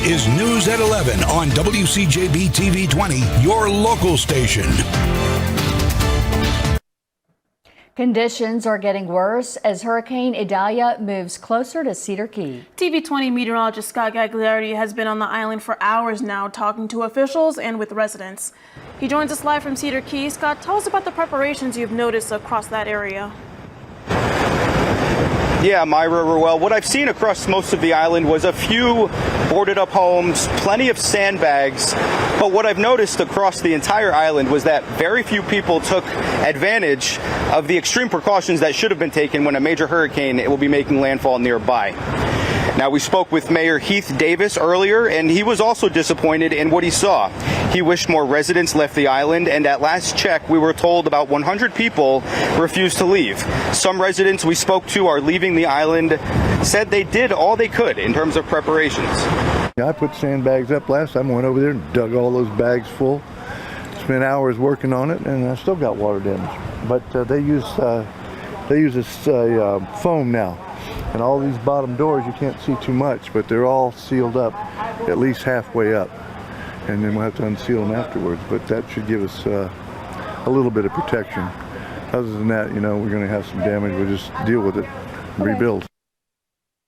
is News at 11 on WCJB-TV 20, your local station. Conditions are getting worse as Hurricane Adalia moves closer to Cedar Key. TV 20 meteorologist Scott Gagliardi has been on the island for hours now, talking to officials and with residents. He joins us live from Cedar Key. Scott, tell us about the preparations you've noticed across that area. Yeah, Myra, well, what I've seen across most of the island was a few boarded up homes, plenty of sandbags. But what I've noticed across the entire island was that very few people took advantage of the extreme precautions that should have been taken when a major hurricane will be making landfall nearby. Now, we spoke with Mayor Heath Davis earlier, and he was also disappointed in what he saw. He wished more residents left the island, and at last check, we were told about 100 people refused to leave. Some residents we spoke to are leaving the island, said they did all they could in terms of preparations. I put sandbags up last time. I went over there and dug all those bags full. Spent hours working on it, and I still got water damage. But they use this foam now. And all these bottom doors, you can't see too much, but they're all sealed up, at least halfway up. And then we'll have to unseal them afterwards, but that should give us a little bit of protection. Other than that, we're going to have some damage. We'll just deal with it and rebuild.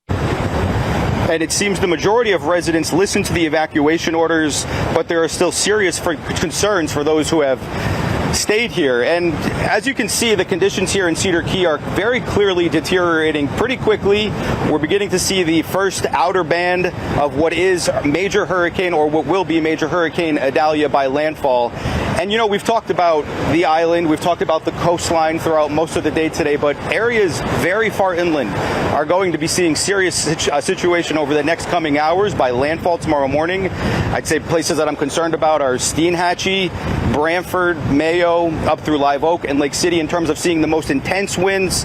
And it seems the majority of residents listen to the evacuation orders, but there are still serious concerns for those who have stayed here. And as you can see, the conditions here in Cedar Key are very clearly deteriorating pretty quickly. We're beginning to see the first outer band of what is major hurricane, or what will be major hurricane Adalia by landfall. And we've talked about the island, we've talked about the coastline throughout most of the day today, but areas very far inland are going to be seeing serious situation over the next coming hours by landfall tomorrow morning. I'd say places that I'm concerned about are Steinhatchee, Brantford, Mayo, up through Live Oak and Lake City in terms of seeing the most intense winds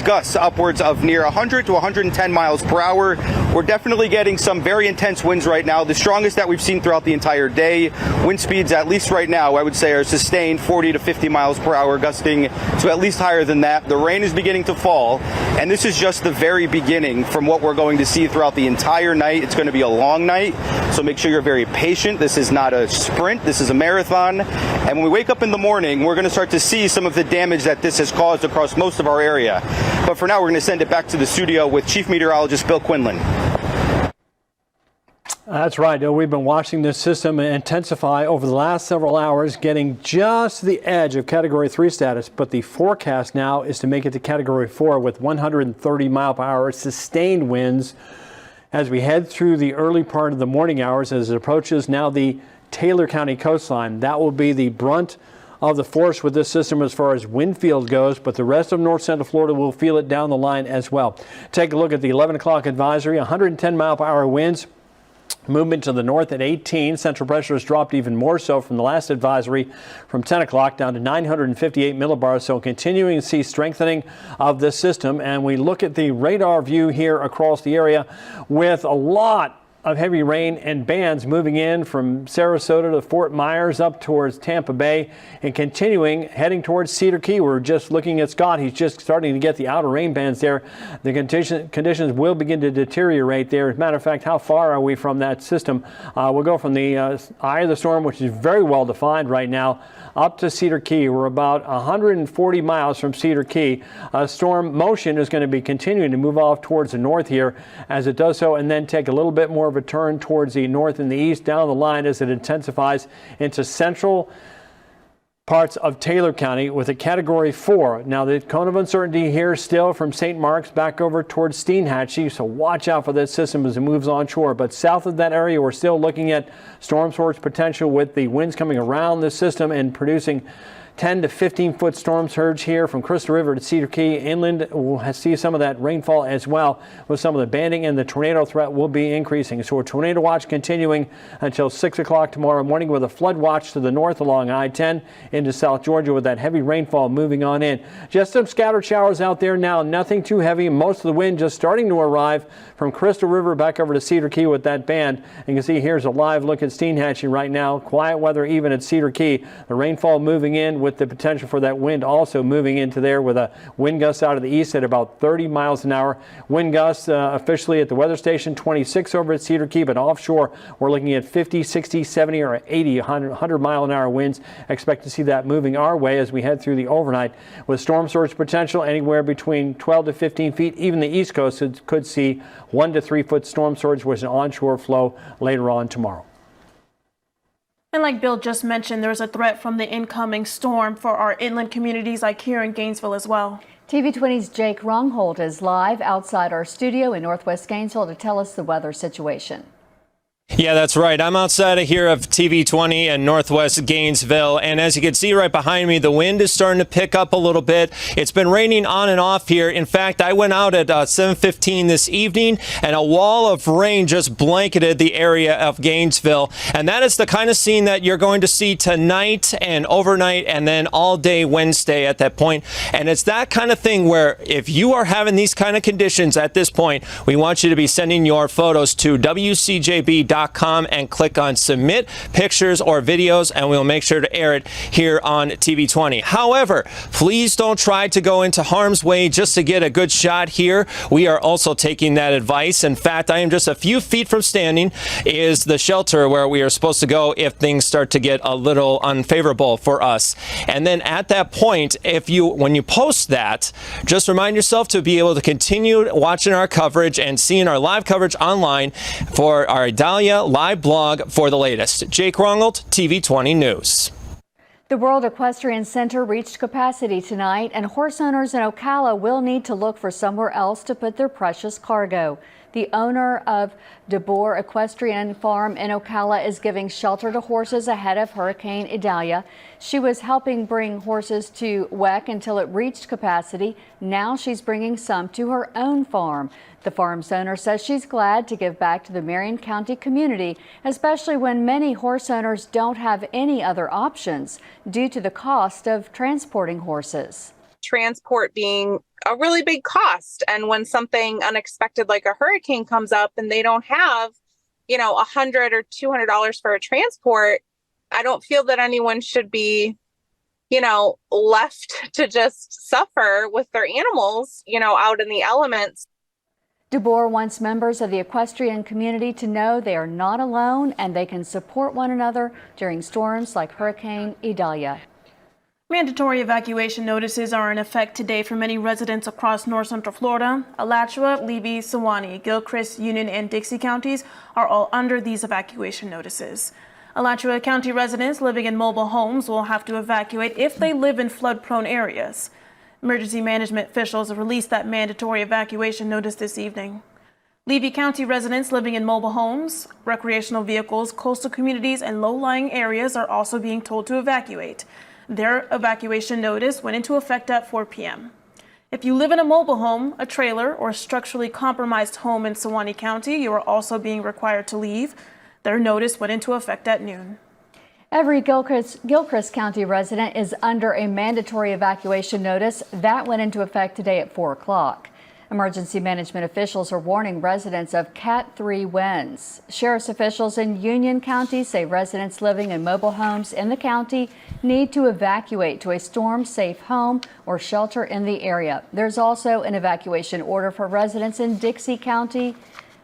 gusts upwards of near 100 to 110 miles per hour. We're definitely getting some very intense winds right now, the strongest that we've seen throughout the entire day. Wind speeds, at least right now, I would say are sustained 40 to 50 miles per hour, gusting to at least higher than that. The rain is beginning to fall, and this is just the very beginning from what we're going to see throughout the entire night. It's going to be a long night, so make sure you're very patient. This is not a sprint, this is a marathon. And when we wake up in the morning, we're going to start to see some of the damage that this has caused across most of our area. But for now, we're going to send it back to the studio with Chief Meteorologist Bill Quinlan. That's right. We've been watching this system intensify over the last several hours, getting just to the edge of Category 3 status. But the forecast now is to make it to Category 4 with 130 mile per hour sustained winds as we head through the early part of the morning hours as it approaches now the Taylor County coastline. That will be the brunt of the force with this system as far as wind field goes, but the rest of north central Florida will feel it down the line as well. Take a look at the 11 o'clock advisory. 110 mile per hour winds. Movement to the north at 18. Central pressure has dropped even more so from the last advisory from 10 o'clock down to 958 millibars. So continuing to see strengthening of this system. And we look at the radar view here across the area with a lot of heavy rain and bands moving in from Sarasota to Fort Myers up towards Tampa Bay and continuing heading towards Cedar Key. We're just looking at Scott. He's just starting to get the outer rain bands there. The conditions will begin to deteriorate there. As a matter of fact, how far are we from that system? We'll go from the eye of the storm, which is very well defined right now, up to Cedar Key. We're about 140 miles from Cedar Key. Storm motion is going to be continuing to move off towards the north here as it does so, and then take a little bit more of a turn towards the north and the east down the line as it intensifies into central parts of Taylor County with a Category 4. Now, the cone of uncertainty here still from St. Mark's back over towards Steinhatchee, so watch out for that system as it moves onshore. But south of that area, we're still looking at storm surge potential with the winds coming around the system and producing 10 to 15 foot storm surge here from Crystal River to Cedar Key. Inland will see some of that rainfall as well with some of the banding, and the tornado threat will be increasing. So a tornado watch continuing until 6 o'clock tomorrow morning with a flood watch to the north along I-10 into South Georgia with that heavy rainfall moving on in. Just some scattered showers out there now, nothing too heavy. Most of the wind just starting to arrive from Crystal River back over to Cedar Key with that band. You can see here's a live look at Steinhatchee right now. Quiet weather even at Cedar Key. The rainfall moving in with the potential for that wind also moving into there with a wind gust out of the east at about 30 miles an hour. Wind gusts officially at the weather station 26 over at Cedar Key, but offshore we're looking at 50, 60, 70, or 80, 100 mile an hour winds. Expect to see that moving our way as we head through the overnight with storm surge potential anywhere between 12 to 15 feet. Even the East Coast could see 1 to 3 foot storm surge with an onshore flow later on tomorrow. And like Bill just mentioned, there's a threat from the incoming storm for our inland communities like here in Gainesville as well. TV20's Jake Rongholt is live outside our studio in Northwest Gainesville to tell us the weather situation. Yeah, that's right. I'm outside of here of TV20 in Northwest Gainesville, and as you can see right behind me, the wind is starting to pick up a little bit. It's been raining on and off here. In fact, I went out at 7:15 this evening, and a wall of rain just blanketed the area of Gainesville, and that is the kind of scene that you're going to see tonight and overnight and then all day Wednesday at that point. And it's that kind of thing where if you are having these kind of conditions at this point, we want you to be sending your photos to WCJB.TV and click on submit pictures or videos, and we'll make sure to air it here on TV20. However, please don't try to go into harm's way just to get a good shot here. We are also taking that advice. In fact, I am just a few feet from standing is the shelter where we are supposed to go if things start to get a little unfavorable for us. And then at that point, when you post that, just remind yourself to be able to continue watching our coverage and seeing our live coverage online for our Adalia live blog for the latest. Jake Rongholt, TV20 News. The World Equestrian Center reached capacity tonight, and horse owners in Ocala will need to look for somewhere else to put their precious cargo. The owner of DeBoer Equestrian Farm in Ocala is giving shelter to horses ahead of Hurricane Adalia. She was helping bring horses to WEC until it reached capacity. Now she's bringing some to her own farm. The farm's owner says she's glad to give back to the Marion County community, especially when many horse owners don't have any other options due to the cost of transporting horses. Transport being a really big cost. And when something unexpected like a hurricane comes up and they don't have, $100 or $200 for a transport, I don't feel that anyone should be, left to just suffer with their animals, out in the elements. DeBoer wants members of the equestrian community to know they are not alone and they can support one another during storms like Hurricane Adalia. Mandatory evacuation notices are in effect today for many residents across north central Florida. Alachua, Levy, Sewanee, Gilchrist, Union, and Dixie counties are all under these evacuation notices. Alachua County residents living in mobile homes will have to evacuate if they live in flood-prone areas. Emergency management officials have released that mandatory evacuation notice this evening. Levy County residents living in mobile homes, recreational vehicles, coastal communities, and low-lying areas are also being told to evacuate. Their evacuation notice went into effect at 4 p.m. If you live in a mobile home, a trailer, or a structurally compromised home in Sewanee County, you are also being required to leave. Their notice went into effect at noon. Every Gilchrist County resident is under a mandatory evacuation notice. That went into effect today at 4 o'clock. Emergency management officials are warning residents of Cat 3 winds. Sheriff's officials in Union County say residents living in mobile homes in the county need to evacuate to a storm-safe home or shelter in the area. There's also an evacuation order for residents in Dixie County.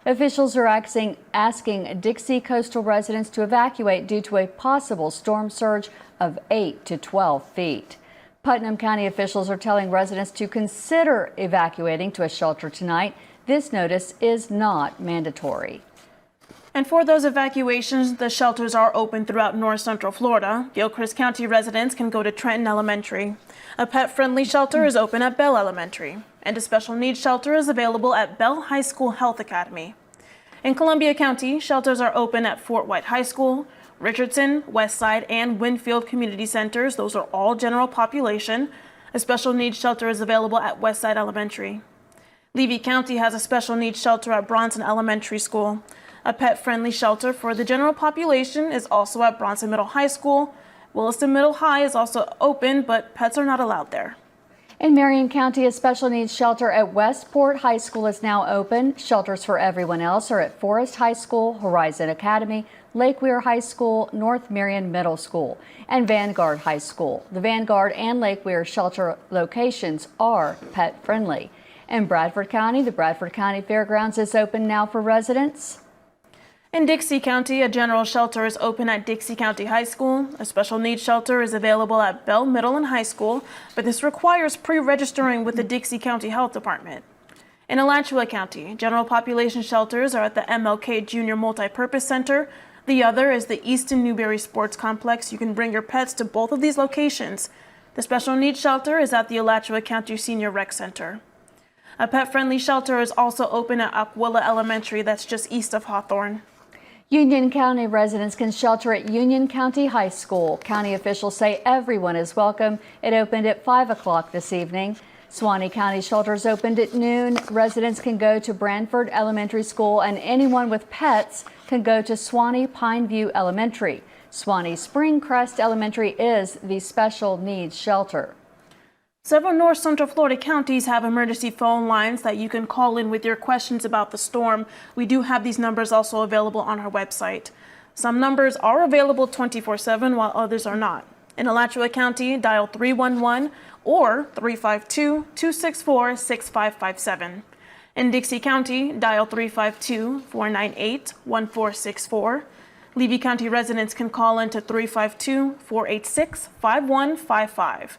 Officials are asking Dixie coastal residents to evacuate due to a possible storm surge of 8 to 12 feet. Putnam County officials are telling residents to consider evacuating to a shelter tonight. This notice is not mandatory. And for those evacuations, the shelters are open throughout north central Florida. Gilchrist County residents can go to Trenton Elementary. A pet-friendly shelter is open at Bell Elementary, and a special needs shelter is available at Bell High School Health Academy. In Columbia County, shelters are open at Fort White High School, Richardson, Westside, and Winfield Community Centers. Those are all general population. A special needs shelter is available at Westside Elementary. Levy County has a special needs shelter at Bronson Elementary School. A pet-friendly shelter for the general population is also at Bronson Middle High School. Williston Middle High is also open, but pets are not allowed there. In Marion County, a special needs shelter at Westport High School is now open. Shelters for everyone else are at Forest High School, Horizon Academy, Lake Weir High School, North Marion Middle School, and Vanguard High School. The Vanguard and Lake Weir shelter locations are pet friendly. In Bradford County, the Bradford County Fairgrounds is open now for residents. In Dixie County, a general shelter is open at Dixie County High School. A special needs shelter is available at Bell Middle and High School, but this requires pre-registering with the Dixie County Health Department. In Alachua County, general population shelters are at the MLK Junior Multipurpose Center. The other is the Easton Newberry Sports Complex. You can bring your pets to both of these locations. The special needs shelter is at the Alachua County Senior Rec Center. A pet-friendly shelter is also open at Aquilla Elementary, that's just east of Hawthorne. Union County residents can shelter at Union County High School. County officials say everyone is welcome. It opened at 5 o'clock this evening. Suwannee County shelters opened at noon. Residents can go to Branford Elementary School, and anyone with pets can go to Suwannee Pineview Elementary. Suwannee Springcrest Elementary is the special needs shelter. Several North Central Florida counties have emergency phone lines that you can call in with your questions about the storm. We do have these numbers also available on our website. Some numbers are available 24/7 while others are not. In Alachua County, dial 311 or 352-264-6557. In Dixie County, dial 352-498-1464. Levy County residents can call in to 352-486-5155.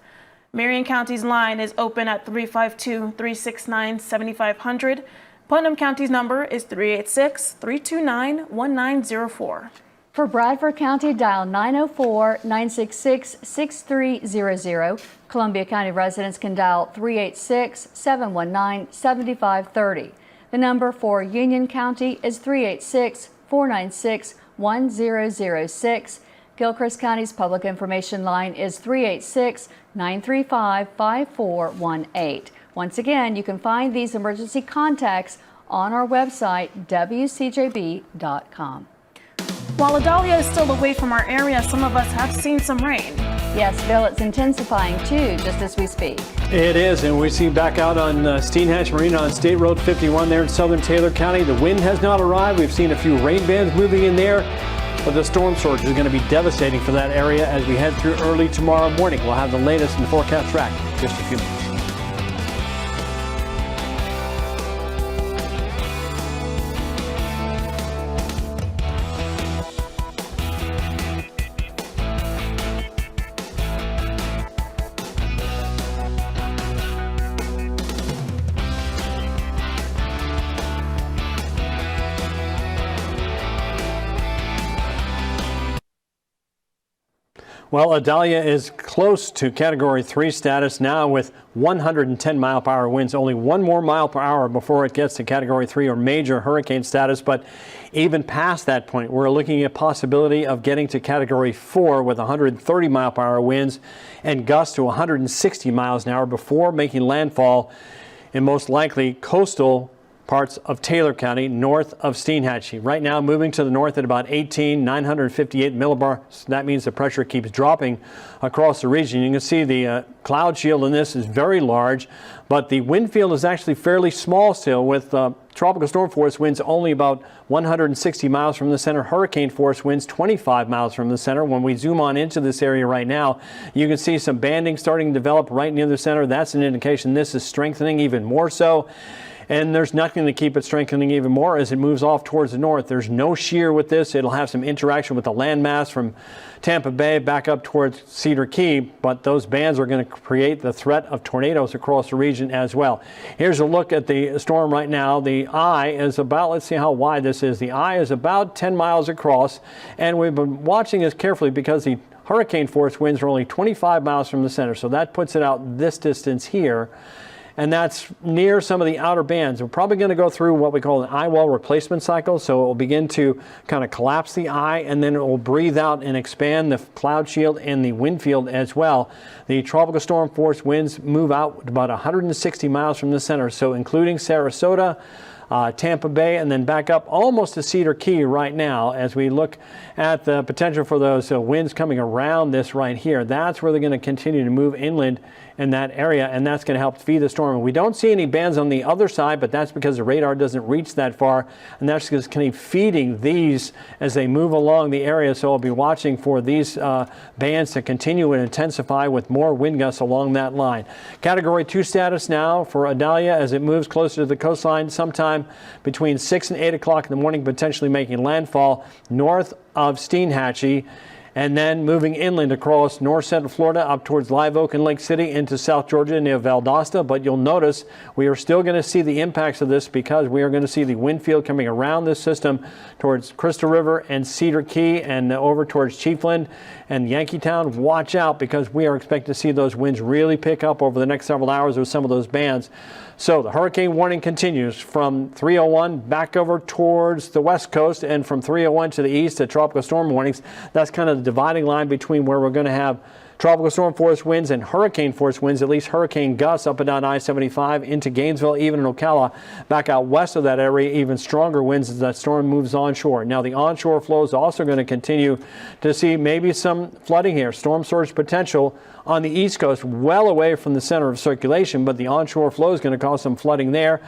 Marion County's line is open at 352-369-7500. Putnam County's number is 386-329-1904. For Bradford County, dial 904-966-6300. Columbia County residents can dial 386-719-7530. The number for Union County is 386-496-1006. Gilchrist County's public information line is 386-935-5418. Once again, you can find these emergency contacts on our website, WCJB.com. While Adalia is still away from our area, some of us have seen some rain. Yes, Bill, it's intensifying too, just as we speak. It is, and we see back out on Steenhatch Marina on State Road 51 there in southern Taylor County. The wind has not arrived. We've seen a few rain bands moving in there. But the storm surge is going to be devastating for that area as we head through early tomorrow morning. We'll have the latest in the forecast track in just a few minutes. Well, Adalia is close to Category 3 status now with 110 mile per hour winds. Only one more mile per hour before it gets to Category 3 or major hurricane status. But even past that point, we're looking at possibility of getting to Category 4 with 130 mile per hour winds and gusts to 160 miles an hour before making landfall in most likely coastal parts of Taylor County, north of Steenhatchee. Right now, moving to the north at about 958 millibars. That means the pressure keeps dropping across the region. You can see the cloud shield in this is very large, but the wind field is actually fairly small still, with tropical storm force winds only about 160 miles from the center. Hurricane force winds 25 miles from the center. When we zoom on into this area right now, you can see some banding starting to develop right near the center. That's an indication this is strengthening even more so. And there's nothing to keep it strengthening even more as it moves off towards the north. There's no shear with this. It'll have some interaction with the landmass from Tampa Bay back up towards Cedar Key, but those bands are going to create the threat of tornadoes across the region as well. Here's a look at the storm right now. The eye is about, let's see how wide this is. The eye is about 10 miles across, and we've been watching this carefully because the hurricane force winds are only 25 miles from the center, so that puts it out this distance here. And that's near some of the outer bands. We're probably going to go through what we call an eye wall replacement cycle. So it will begin to kind of collapse the eye, and then it will breathe out and expand the cloud shield and the wind field as well. The tropical storm force winds move out about 160 miles from the center. So including Sarasota, Tampa Bay, and then back up almost to Cedar Key right now as we look at the potential for those winds coming around this right here. That's where they're going to continue to move inland in that area, and that's going to help feed the storm. And we don't see any bands on the other side, but that's because the radar doesn't reach that far, and that's just kind of feeding these as they move along the area. So I'll be watching for these bands to continue and intensify with more wind gusts along that line. Category 2 status now for Adalia as it moves closer to the coastline sometime between 6 and 8 o'clock in the morning, potentially making landfall north of Steinhatchee, and then moving inland across north central Florida up towards Live Oak and Lake City into South Georgia near Valdosta. But you'll notice we are still going to see the impacts of this because we are going to see the wind field coming around this system towards Crystal River and Cedar Key and over towards Chiefland and Yankeetown. Watch out because we are expecting to see those winds really pick up over the next several hours with some of those bands. So the hurricane warning continues from 301 back over towards the west coast, and from 301 to the east to tropical storm warnings. That's kind of the dividing line between where we're going to have tropical storm force winds and hurricane force winds, at least hurricane gusts up and down I-75 into Gainesville, even in Ocala. Back out west of that area, even stronger winds as that storm moves onshore. Now the onshore flow is also going to continue to see maybe some flooding here. Storm surge potential on the east coast, well away from the center of circulation, but the onshore flow is going to cause some flooding there.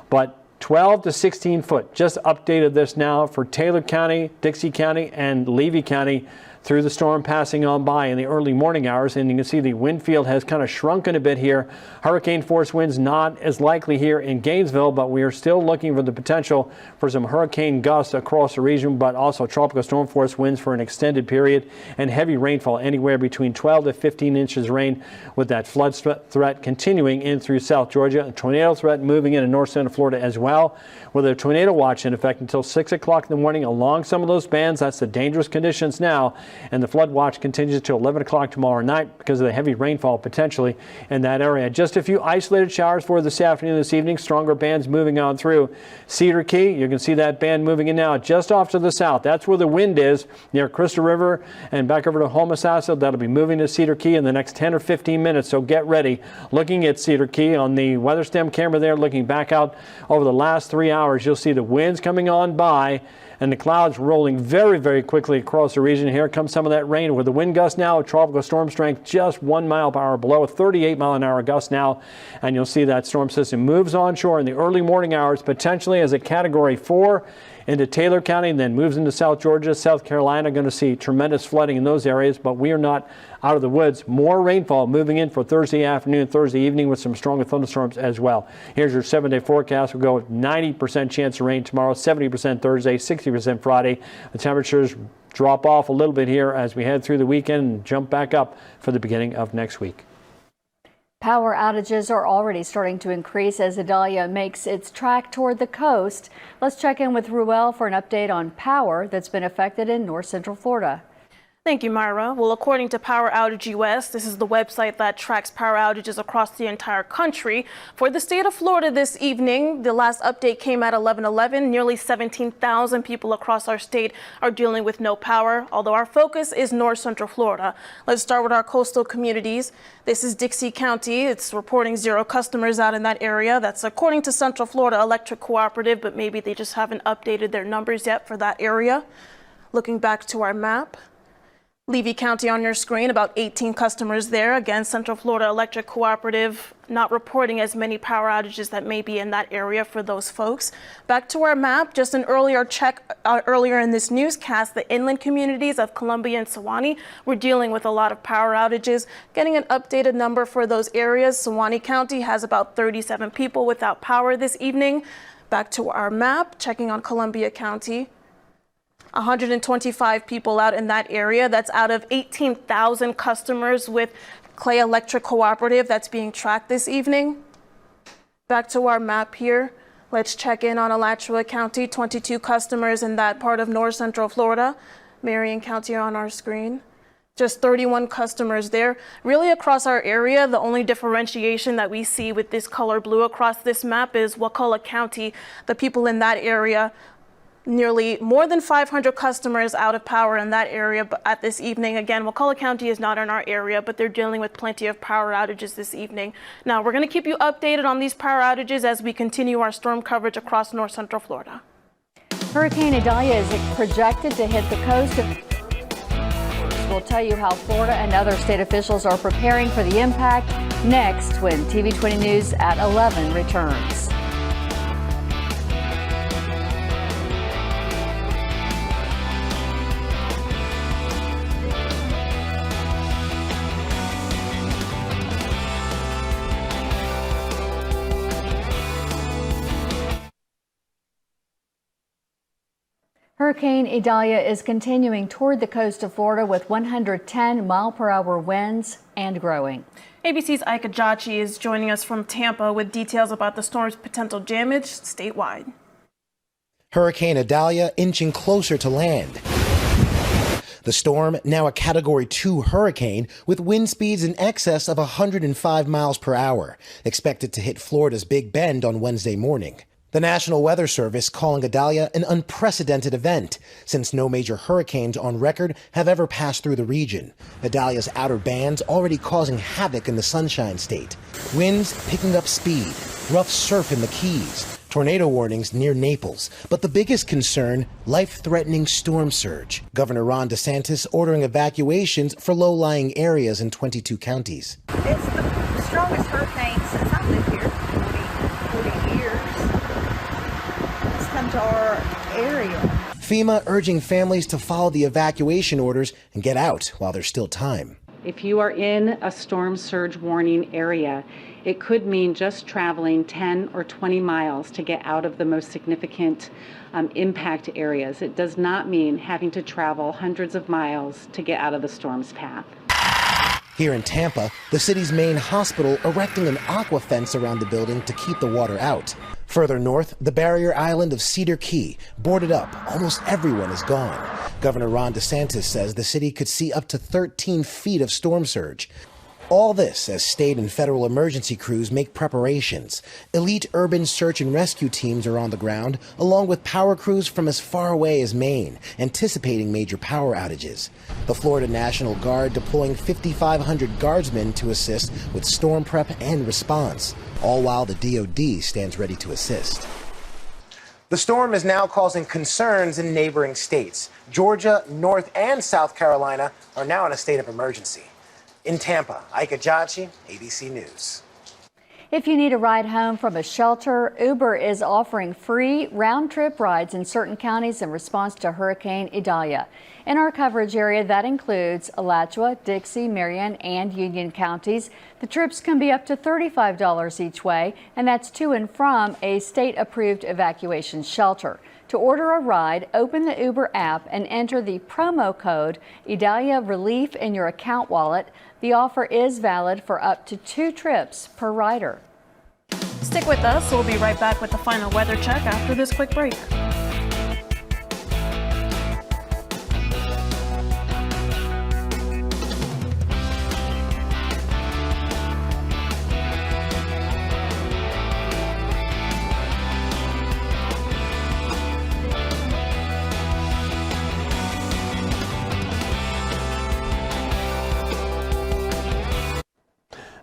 But 12 to 16 foot. Just updated this now for Taylor County, Dixie County, and Levy County through the storm passing on by in the early morning hours. And you can see the wind field has kind of shrunken a bit here. Hurricane force winds not as likely here in Gainesville, but we are still looking for the potential for some hurricane gusts across the region, but also tropical storm force winds for an extended period and heavy rainfall anywhere between 12 to 15 inches rain, with that flood threat continuing in through South Georgia. A tornado threat moving into north central Florida as well, with a tornado watch in effect until 6 o'clock in the morning along some of those bands. That's the dangerous conditions now. And the flood watch continues to 11 o'clock tomorrow night because of the heavy rainfall potentially in that area. Just a few isolated showers for this afternoon, this evening. Stronger bands moving on through Cedar Key. You can see that band moving in now just off to the south. That's where the wind is near Crystal River and back over to Homosassa. That'll be moving to Cedar Key in the next 10 or 15 minutes. So get ready. Looking at Cedar Key on the weather stem camera there, looking back out over the last 3 hours, you'll see the winds coming on by and the clouds rolling very, very quickly across the region. Here comes some of that rain with the wind gust now, tropical storm strength just 1 mile per hour below, 38 mile an hour gust now. And you'll see that storm system moves onshore in the early morning hours, potentially as a category 4 into Taylor County, and then moves into South Georgia, South Carolina. Going to see tremendous flooding in those areas, but we are not out of the woods. More rainfall moving in for Thursday afternoon, Thursday evening with some stronger thunderstorms as well. Here's your 7-day forecast. We'll go with 90% chance of rain tomorrow, 70% Thursday, 60% Friday. The temperatures drop off a little bit here as we head through the weekend and jump back up for the beginning of next week. Power outages are already starting to increase as Adalia makes its track toward the coast. Let's check in with Ruel for an update on power that's been affected in north central Florida. Thank you, Myra. Well, according to Power Outage US, this is the website that tracks power outages across the entire country. For the state of Florida this evening, the last update came at 11:11. Nearly 17,000 people across our state are dealing with no power, although our focus is north central Florida. Let's start with our coastal communities. This is Dixie County. It's reporting 0 customers out in that area. That's according to Central Florida Electric Cooperative, but maybe they just haven't updated their numbers yet for that area. Looking back to our map. Levy County on your screen, about 18 customers there. Again, Central Florida Electric Cooperative not reporting as many power outages that may be in that area for those folks. Back to our map, just an earlier check earlier in this newscast, the inland communities of Columbia and Sewanee were dealing with a lot of power outages. Getting an updated number for those areas, Sewanee County has about 37 people without power this evening. Back to our map, checking on Columbia County. 125 people out in that area. That's out of 18,000 customers with Clay Electric Cooperative that's being tracked this evening. Back to our map here. Let's check in on Alachua County, 22 customers in that part of north central Florida. Marion County on our screen. Just 31 customers there. Really across our area, the only differentiation that we see with this color blue across this map is Wakulla County. The people in that area nearly more than 500 customers out of power in that area at this evening. Again, Wakulla County is not in our area, but they're dealing with plenty of power outages this evening. Now, we're going to keep you updated on these power outages as we continue our storm coverage across north central Florida. Hurricane Adalia is projected to hit the coast of. We'll tell you how Florida and other state officials are preparing for the impact next when TV 20 News at 11 returns. Hurricane Adalia is continuing toward the coast of Florida with 110-mile-per-hour winds and growing. ABC's Ika Jachi is joining us from Tampa with details about the storm's potential damage statewide. Hurricane Adalia inching closer to land. The storm, now a Category 2 hurricane with wind speeds in excess of 105 miles per hour, expected to hit Florida's Big Bend on Wednesday morning. The National Weather Service calling Adalia an unprecedented event, since no major hurricanes on record have ever passed through the region. Adalia's outer bands already causing havoc in the Sunshine State. Winds picking up speed, rough surf in the Keys, tornado warnings near Naples. But the biggest concern, life-threatening storm surge. Governor Ron DeSantis ordering evacuations for low-lying areas in 22 counties. It's the strongest hurricane since I lived here, 40 years. To our area. FEMA urging families to follow the evacuation orders and get out while there's still time. If you are in a storm surge warning area, it could mean just traveling 10 or 20 miles to get out of the most significant impact areas. It does not mean having to travel hundreds of miles to get out of the storm's path. Here in Tampa, the city's main hospital erecting an aqua fence around the building to keep the water out. Further north, the barrier island of Cedar Key, boarded up. Almost everyone is gone. Governor Ron DeSantis says the city could see up to 13 feet of storm surge. All this as state and federal emergency crews make preparations. Elite urban search and rescue teams are on the ground, along with power crews from as far away as Maine, anticipating major power outages. The Florida National Guard deploying 5,500 guardsmen to assist with storm prep and response, all while the DoD stands ready to assist. The storm is now causing concerns in neighboring states. Georgia, North and South Carolina are now in a state of emergency. In Tampa, Ika Jachi, ABC News. If you need a ride home from a shelter, Uber is offering free round-trip rides in certain counties in response to Hurricane Adalia. In our coverage area, that includes Alachua, Dixie, Marion, and Union counties. The trips can be up to $35 each way, and that's to and from a state-approved evacuation shelter. To order a ride, open the Uber app and enter the promo code Adalia Relief in your account wallet. The offer is valid for up to 2 trips per rider. Stick with us. We'll be right back with the final weather check after this quick break.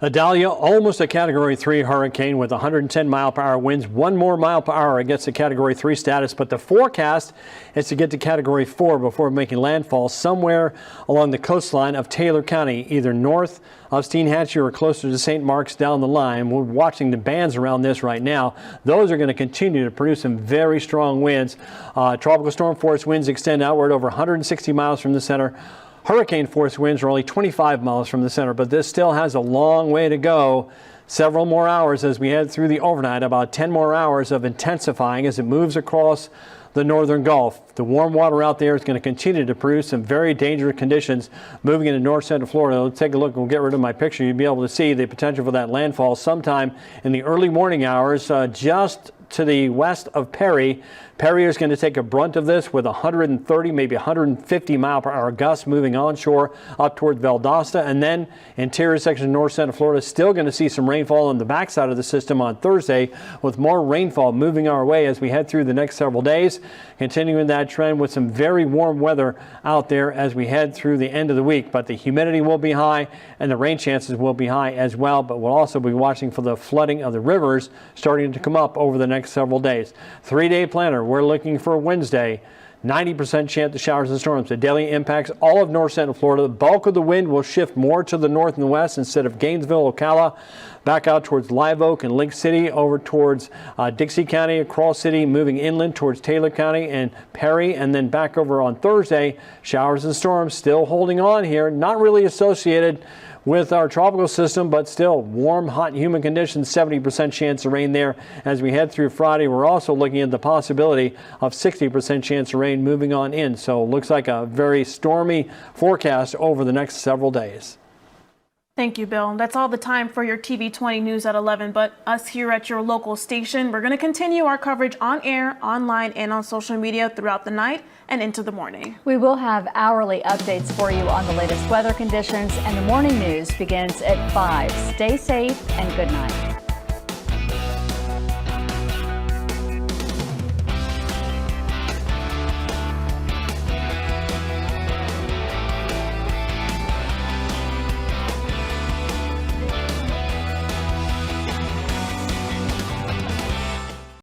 Adalia, almost a Category 3 hurricane with 110-mile-per-hour winds. 1 more mile per hour against the Category 3 status, but the forecast is to get to Category 4 before making landfall somewhere along the coastline of Taylor County, either north of Steinhatchee or closer to St. Mark's down the line. We're watching the bands around this right now. Those are going to continue to produce some very strong winds. Tropical storm force winds extend outward over 160 miles from the center. Hurricane force winds are only 25 miles from the center, but this still has a long way to go. Several more hours as we head through the overnight, about 10 more hours of intensifying as it moves across the northern Gulf. The warm water out there is going to continue to produce some very dangerous conditions moving into north central Florida. Let's take a look. We'll get rid of my picture. You'll be able to see the potential for that landfall sometime in the early morning hours, just to the west of Perry. Perry is going to take a brunt of this with 130, maybe 150 mile per hour gusts moving onshore up toward Valdosta. And then interior section of north central Florida still going to see some rainfall on the backside of the system on Thursday, with more rainfall moving our way as we head through the next several days. Continuing that trend with some very warm weather out there as we head through the end of the week. But the humidity will be high and the rain chances will be high as well. But we'll also be watching for the flooding of the rivers starting to come up over the next several days. 3-day planner, we're looking for Wednesday. 90% chance of showers and storms. The daily impacts all of north central Florida. The bulk of the wind will shift more to the north and west instead of Gainesville, Ocala, back out towards Live Oak and Lake City, over towards Dixie County, across city, moving inland towards Taylor County and Perry, and then back over on Thursday. Showers and storms still holding on here, not really associated with our tropical system, but still warm, hot, humid conditions, 70% chance of rain there. As we head through Friday, we're also looking at the possibility of 60% chance of rain moving on in. So it looks like a very stormy forecast over the next several days. Thank you, Bill. That's all the time for your TV 20 News at 11, but us here at your local station, we're going to continue our coverage on air, online, and on social media throughout the night and into the morning. We will have hourly updates for you on the latest weather conditions, and the morning news begins at 5. Stay safe and good night.